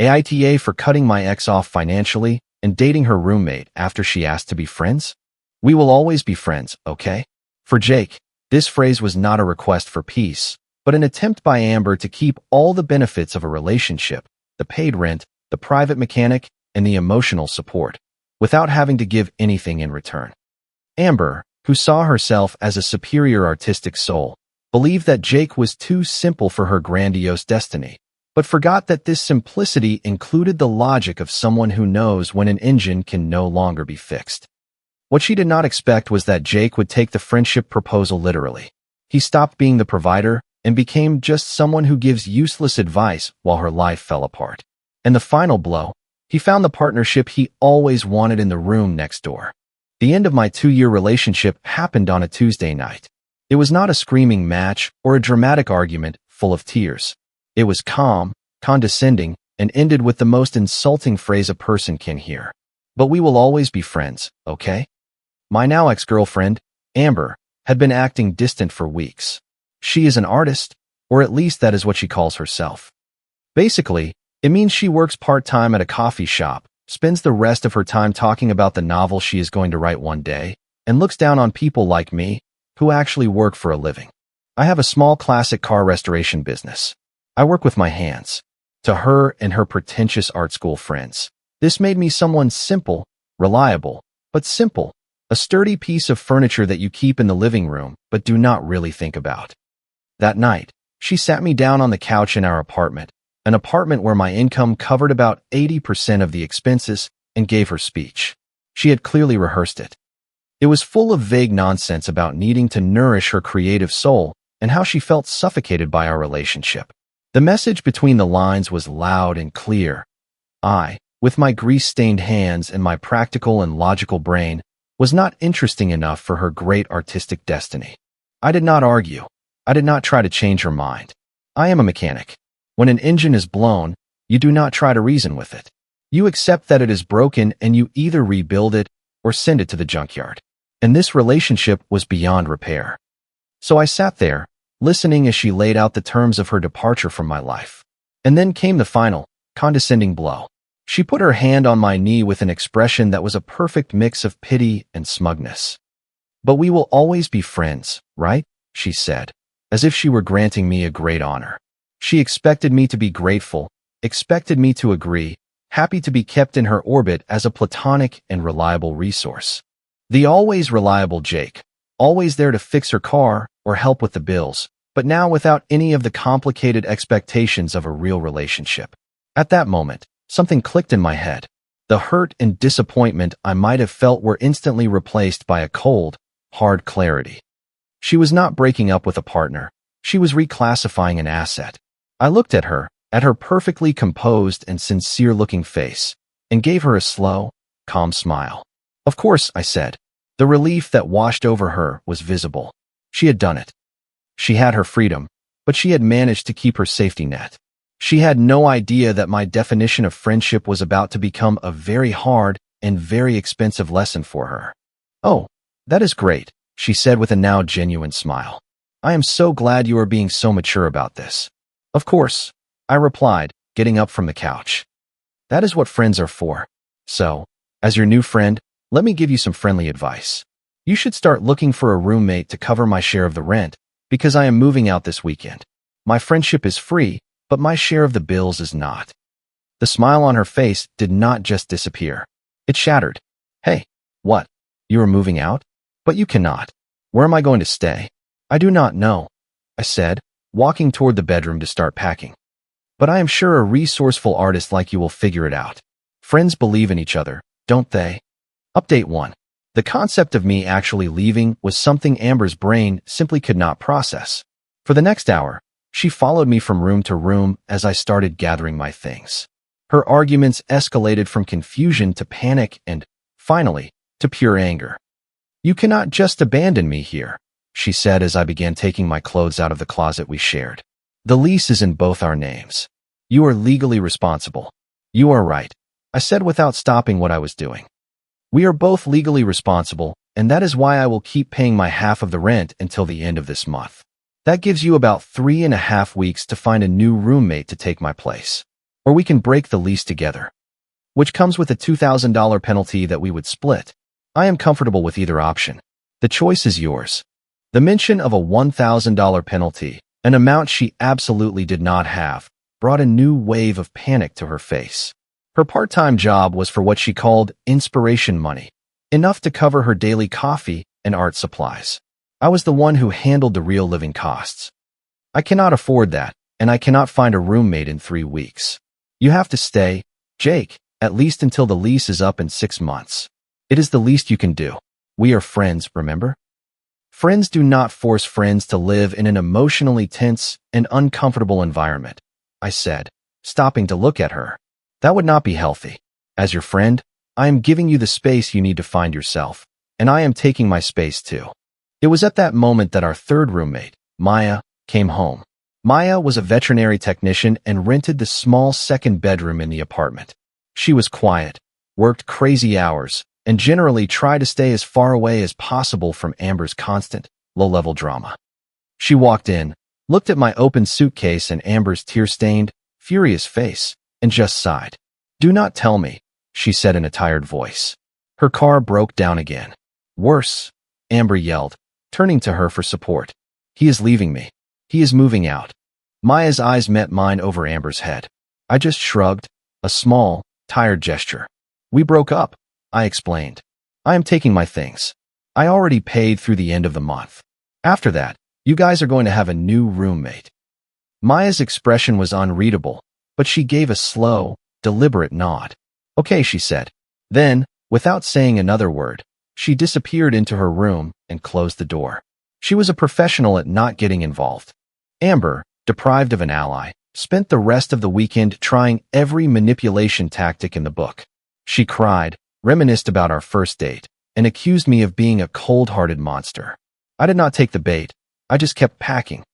AITA for cutting my ex off financially and dating her roommate after she asked to be friends? We will always be friends, okay? For Jake, this phrase was not a request for peace, but an attempt by Amber to keep all the benefits of a relationship, the paid rent, the private mechanic, and the emotional support, without having to give anything in return. Amber, who saw herself as a superior artistic soul, believed that Jake was too simple for her grandiose destiny, but forgot that this simplicity included the logic of someone who knows when an engine can no longer be fixed. What she did not expect was that Jake would take the friendship proposal literally. He stopped being the provider and became just someone who gives useless advice while her life fell apart. And the final blow, he found the partnership he always wanted in the room next door. The end of my 2-year relationship happened on a Tuesday night. It was not a screaming match or a dramatic argument full of tears. It was calm, condescending, and ended with the most insulting phrase a person can hear. But we will always be friends, okay? My now ex-girlfriend, Amber, had been acting distant for weeks. She is an artist, or at least that is what she calls herself. Basically, it means she works part-time at a coffee shop, spends the rest of her time talking about the novel she is going to write one day, and looks down on people like me, who actually work for a living. I have a small classic car restoration business. I work with my hands. To her and her pretentious art school friends, this made me someone simple, reliable, but simple, a sturdy piece of furniture that you keep in the living room but do not really think about. That night, she sat me down on the couch in our apartment, an apartment where my income covered about 80% of the expenses, and gave her speech. She had clearly rehearsed it. It was full of vague nonsense about needing to nourish her creative soul and how she felt suffocated by our relationship. The message between the lines was loud and clear. I, with my grease-stained hands and my practical and logical brain, was not interesting enough for her great artistic destiny. I did not argue. I did not try to change her mind. I am a mechanic. When an engine is blown, you do not try to reason with it. You accept that it is broken and you either rebuild it or send it to the junkyard. And this relationship was beyond repair. So I sat there, listening as she laid out the terms of her departure from my life. And then came the final, condescending blow. She put her hand on my knee with an expression that was a perfect mix of pity and smugness. "But we will always be friends, right?" she said, as if she were granting me a great honor. She expected me to be grateful, expected me to agree, happy to be kept in her orbit as a platonic and reliable resource. The always reliable Jake, always there to fix her car or help with the bills, but now without any of the complicated expectations of a real relationship. At that moment, something clicked in my head. The hurt and disappointment I might have felt were instantly replaced by a cold, hard clarity. She was not breaking up with a partner. She was reclassifying an asset. I looked at her perfectly composed and sincere-looking face, and gave her a slow, calm smile. "Of course," I said. The relief that washed over her was visible. She had done it. She had her freedom, but she had managed to keep her safety net. She had no idea that my definition of friendship was about to become a very hard and very expensive lesson for her. "Oh, that is great," she said with a now genuine smile. "I am so glad you are being so mature about this." "Of course," I replied, getting up from the couch. "That is what friends are for. So, as your new friend, let me give you some friendly advice. You should start looking for a roommate to cover my share of the rent, because I am moving out this weekend. My friendship is free, but my share of the bills is not." The smile on her face did not just disappear. It shattered. "Hey, what? You are moving out? But you cannot. Where am I going to stay?" "I do not know," I said, walking toward the bedroom to start packing. "But I am sure a resourceful artist like you will figure it out. Friends believe in each other, don't they?" Update 1. The concept of me actually leaving was something Amber's brain simply could not process. For the next hour, she followed me from room to room as I started gathering my things. Her arguments escalated from confusion to panic and, finally, to pure anger. "You cannot just abandon me here," she said as I began taking my clothes out of the closet we shared. "The lease is in both our names. You are legally responsible." "You are right," I said without stopping what I was doing. "We are both legally responsible, and that is why I will keep paying my half of the rent until the end of this month. That gives you about 3.5 weeks to find a new roommate to take my place." or we can break the lease together, which comes with a $2,000 penalty that we would split. I am comfortable with either option. The choice is yours. The mention of a $1,000 penalty, an amount she absolutely did not have, brought a new wave of panic to her face. Her part-time job was for what she called inspiration money, enough to cover her daily coffee and art supplies. I was the one who handled the real living costs. I cannot afford that, and I cannot find a roommate in 3 weeks. You have to stay, Jake, at least until the lease is up in 6 months. It is the least you can do. We are friends, remember? Friends do not force friends to live in an emotionally tense and uncomfortable environment, I said, stopping to look at her. That would not be healthy. As your friend, I am giving you the space you need to find yourself, and I am taking my space too. It was at that moment that our third roommate, Maya, came home. Maya was a veterinary technician and rented the small second bedroom in the apartment. She was quiet, worked crazy hours, and generally tried to stay as far away as possible from Amber's constant, low-level drama. She walked in, looked at my open suitcase and Amber's tear-stained, furious face, and just sighed. "Do not tell me," she said in a tired voice. Her car broke down again. "Worse," Amber yelled, turning to her for support. "He is leaving me. He is moving out." Maya's eyes met mine over Amber's head. I just shrugged, a small, tired gesture. "We broke up," I explained. "I am taking my things. I already paid through the end of the month. After that, you guys are going to have a new roommate." Maya's expression was unreadable, but she gave a slow, deliberate nod. "Okay," she said. Then, without saying another word, she disappeared into her room and closed the door. She was a professional at not getting involved. Amber, deprived of an ally, spent the rest of the weekend trying every manipulation tactic in the book. She cried, reminisced about our first date, and accused me of being a cold-hearted monster. I did not take the bait. I just kept packing.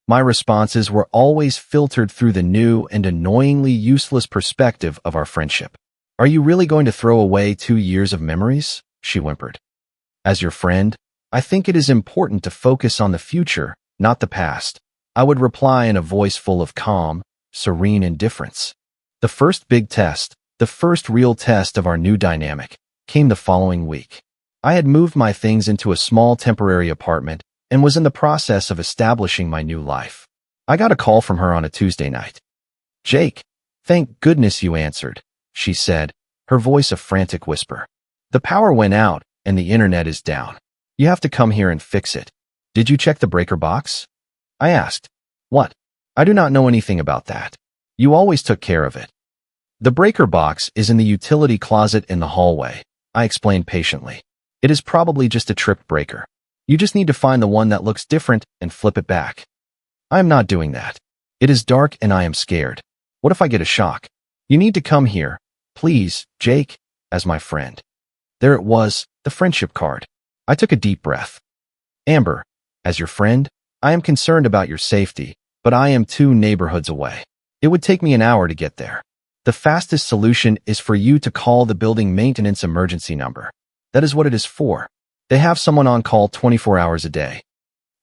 My responses were always filtered through the new and annoyingly useless perspective of our friendship. "Are you really going to throw away 2 years of memories?" she whimpered. "As your friend, I think it is important to focus on the future, not the past," I would reply in a voice full of calm, serene indifference. The first big test, the first real test of our new dynamic, came the following week. I had moved my things into a small temporary apartment and was in the process of establishing my new life. I got a call from her on a Tuesday night. "Jake, thank goodness you answered," she said, her voice a frantic whisper. "The power went out and the internet is down. You have to come here and fix it. Did you check the breaker box?" I asked. "What? I do not know anything about that. You always took care of it." "The breaker box is in the utility closet in the hallway," I explained patiently. "It is probably just a tripped breaker. You just need to find the one that looks different and flip it back." "I am not doing that. It is dark and I am scared. What if I get a shock? You need to come here, please, Jake, as my friend." There it was, the friendship card. I took a deep breath. "Amber, as your friend, I am concerned about your safety, but I am 2 neighborhoods away. It would take me an hour to get there. The fastest solution is for you to call the building maintenance emergency number. That is what it is for. They have someone on call 24 hours a day,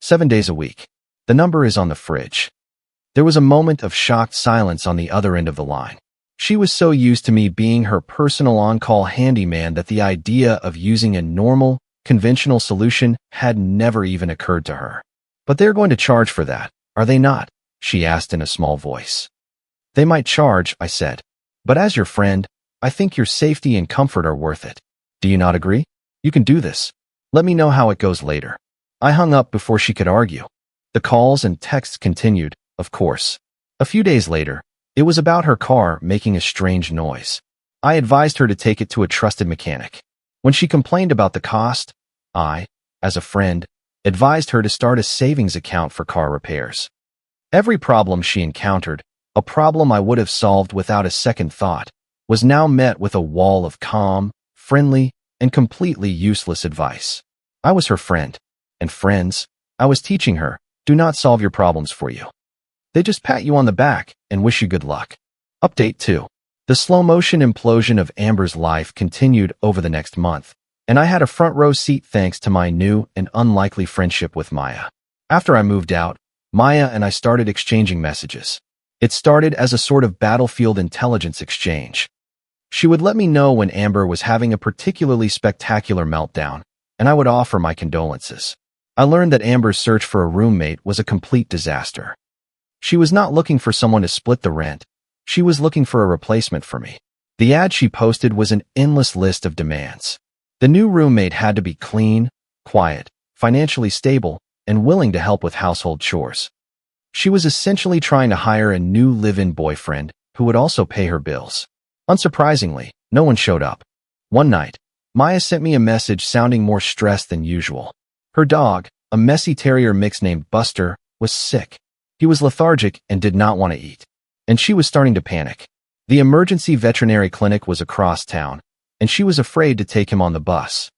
7 days a week. The number is on the fridge." There was a moment of shocked silence on the other end of the line. She was so used to me being her personal on-call handyman that the idea of using a normal, conventional solution had never even occurred to her. "But they're going to charge for that, are they not?" she asked in a small voice. "They might charge," I said. "But as your friend, I think your safety and comfort are worth it. Do you not agree? You can do this. Let me know how it goes later." I hung up before she could argue. The calls and texts continued, of course. A few days later, it was about her car making a strange noise. I advised her to take it to a trusted mechanic. When she complained about the cost, I, as a friend, advised her to start a savings account for car repairs. Every problem she encountered, a problem I would have solved without a second thought, was now met with a wall of calm, friendly, and completely useless advice. I was her friend, and friends, I was teaching her, do not solve your problems for you. They just pat you on the back and wish you good luck. Update 2. The slow-motion implosion of Amber's life continued over the next month, and I had a front-row seat thanks to my new and unlikely friendship with Maya. After I moved out, Maya and I started exchanging messages. It started as a sort of battlefield intelligence exchange. She would let me know when Amber was having a particularly spectacular meltdown, and I would offer my condolences. I learned that Amber's search for a roommate was a complete disaster. She was not looking for someone to split the rent. She was looking for a replacement for me. The ad she posted was an endless list of demands. The new roommate had to be clean, quiet, financially stable, and willing to help with household chores. She was essentially trying to hire a new live-in boyfriend who would also pay her bills. Unsurprisingly, no one showed up. One night, Maya sent me a message sounding more stressed than usual. Her dog, a messy terrier mix named Buster, was sick. He was lethargic and did not want to eat. And she was starting to panic. The emergency veterinary clinic was across town, and she was afraid to take him on the bus.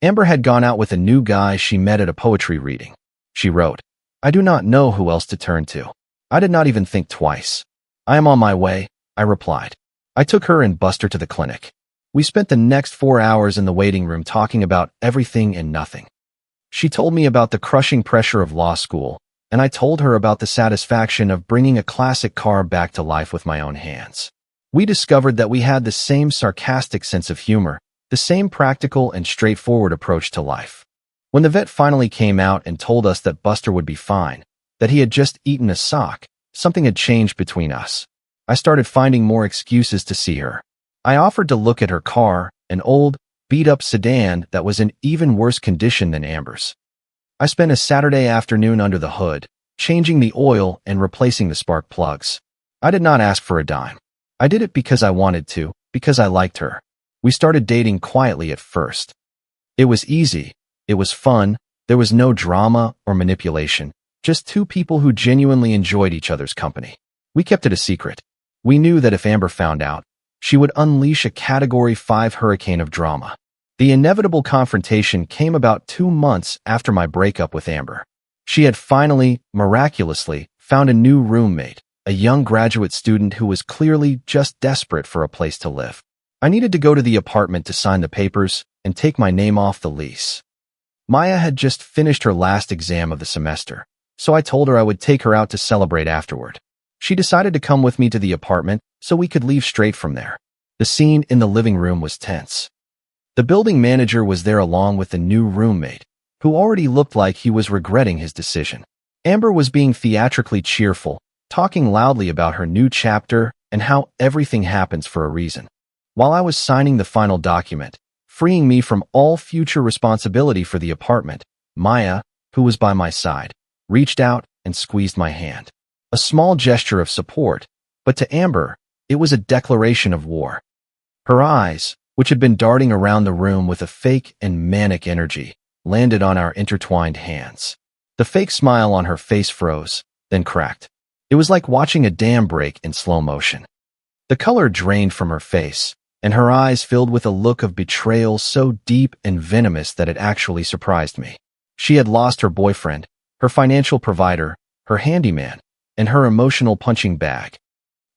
Amber had gone out with a new guy she met at a poetry reading. She wrote, "I do not know who else to turn to. I did not even think twice. I am on my way," I replied. I took her and Buster to the clinic. We spent the next 4 hours in the waiting room talking about everything and nothing. She told me about the crushing pressure of law school, and I told her about the satisfaction of bringing a classic car back to life with my own hands. We discovered that we had the same sarcastic sense of humor, the same practical and straightforward approach to life. When the vet finally came out and told us that Buster would be fine, that he had just eaten a sock, something had changed between us. I started finding more excuses to see her. I offered to look at her car, an old, beat-up sedan that was in even worse condition than Amber's. I spent a Saturday afternoon under the hood, changing the oil and replacing the spark plugs. I did not ask for a dime. I did it because I wanted to, because I liked her. We started dating quietly at first. It was easy. It was fun. There was no drama or manipulation, just two people who genuinely enjoyed each other's company. We kept it a secret. We knew that if Amber found out, she would unleash a Category 5 hurricane of drama. The inevitable confrontation came about 2 months after my breakup with Amber. She had finally, miraculously, found a new roommate, a young graduate student who was clearly just desperate for a place to live. I needed to go to the apartment to sign the papers and take my name off the lease. Maya had just finished her last exam of the semester, so I told her I would take her out to celebrate afterward. She decided to come with me to the apartment so we could leave straight from there. The scene in the living room was tense. The building manager was there along with the new roommate, who already looked like he was regretting his decision. Amber was being theatrically cheerful, talking loudly about her new chapter and how everything happens for a reason. While I was signing the final document, freeing me from all future responsibility for the apartment, Maya, who was by my side, reached out and squeezed my hand. A small gesture of support, but to Amber, it was a declaration of war. Her eyes, which had been darting around the room with a fake and manic energy, landed on our intertwined hands. The fake smile on her face froze, then cracked. It was like watching a dam break in slow motion. The color drained from her face, and her eyes filled with a look of betrayal so deep and venomous that it actually surprised me. She had lost her boyfriend, her financial provider, her handyman, and her emotional punching bag.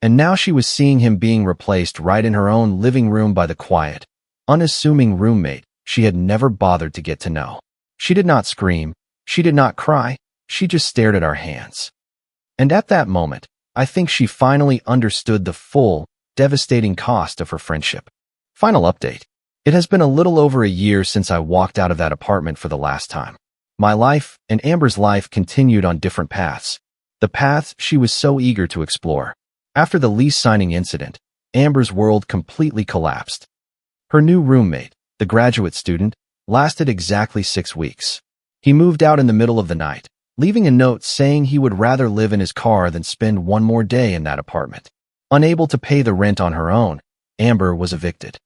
And now she was seeing him being replaced right in her own living room by the quiet, unassuming roommate she had never bothered to get to know. She did not scream. She did not cry. She just stared at our hands. And at that moment, I think she finally understood the full, devastating cost of her friendship. Final update. It has been a little over a year since I walked out of that apartment for the last time. My life and Amber's life continued on different paths. The paths she was so eager to explore. After the lease signing incident, Amber's world completely collapsed. Her new roommate, the graduate student, lasted exactly 6 weeks. He moved out in the middle of the night, leaving a note saying he would rather live in his car than spend one more day in that apartment. Unable to pay the rent on her own, Amber was evicted.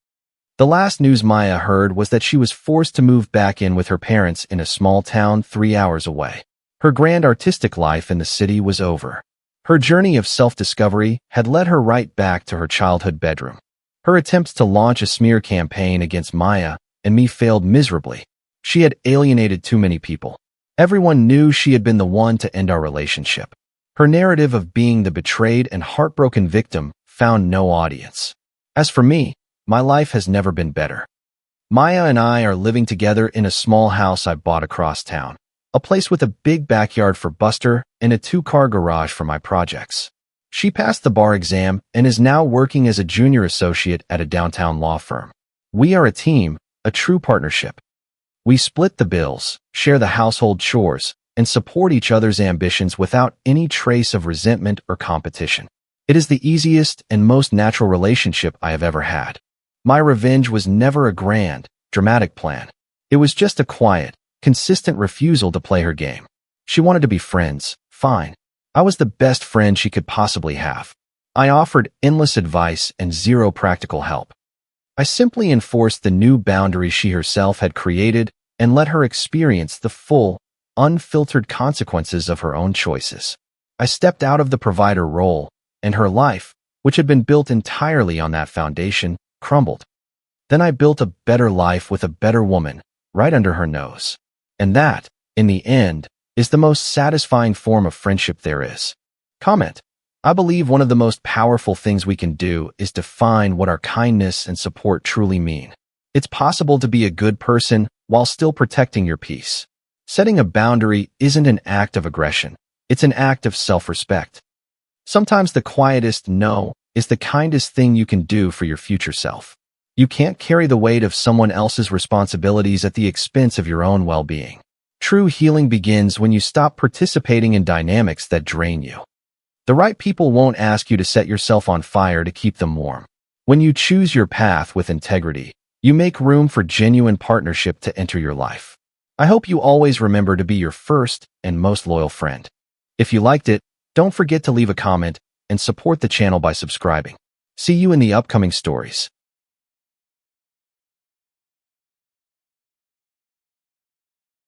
The last news Maya heard was that she was forced to move back in with her parents in a small town 3 hours away. Her grand artistic life in the city was over. Her journey of self-discovery had led her right back to her childhood bedroom. Her attempts to launch a smear campaign against Maya and me failed miserably. She had alienated too many people. Everyone knew she had been the one to end our relationship. Her narrative of being the betrayed and heartbroken victim found no audience. As for me, my life has never been better. Maya and I are living together in a small house I bought across town. A place with a big backyard for Buster and a 2-car garage for my projects. She passed the bar exam and is now working as a junior associate at a downtown law firm. We are a team, a true partnership. We split the bills, share the household chores, and support each other's ambitions without any trace of resentment or competition. It is the easiest and most natural relationship I have ever had. My revenge was never a grand, dramatic plan. It was just a quiet, consistent refusal to play her game. She wanted to be friends, fine. I was the best friend she could possibly have. I offered endless advice and zero practical help. I simply enforced the new boundaries she herself had created and let her experience the full, unfiltered consequences of her own choices. I stepped out of the provider role, and her life, which had been built entirely on that foundation, crumbled. Then I built a better life with a better woman, right under her nose. And that, in the end, is the most satisfying form of friendship there is. Comment. I believe one of the most powerful things we can do is define what our kindness and support truly mean. It's possible to be a good person while still protecting your peace. Setting a boundary isn't an act of aggression. It's an act of self-respect. Sometimes the quietest no is the kindest thing you can do for your future self. You can't carry the weight of someone else's responsibilities at the expense of your own well-being. True healing begins when you stop participating in dynamics that drain you. The right people won't ask you to set yourself on fire to keep them warm. When you choose your path with integrity, you make room for genuine partnership to enter your life. I hope you always remember to be your first and most loyal friend. If you liked it, don't forget to leave a comment and support the channel by subscribing. See you in the upcoming stories.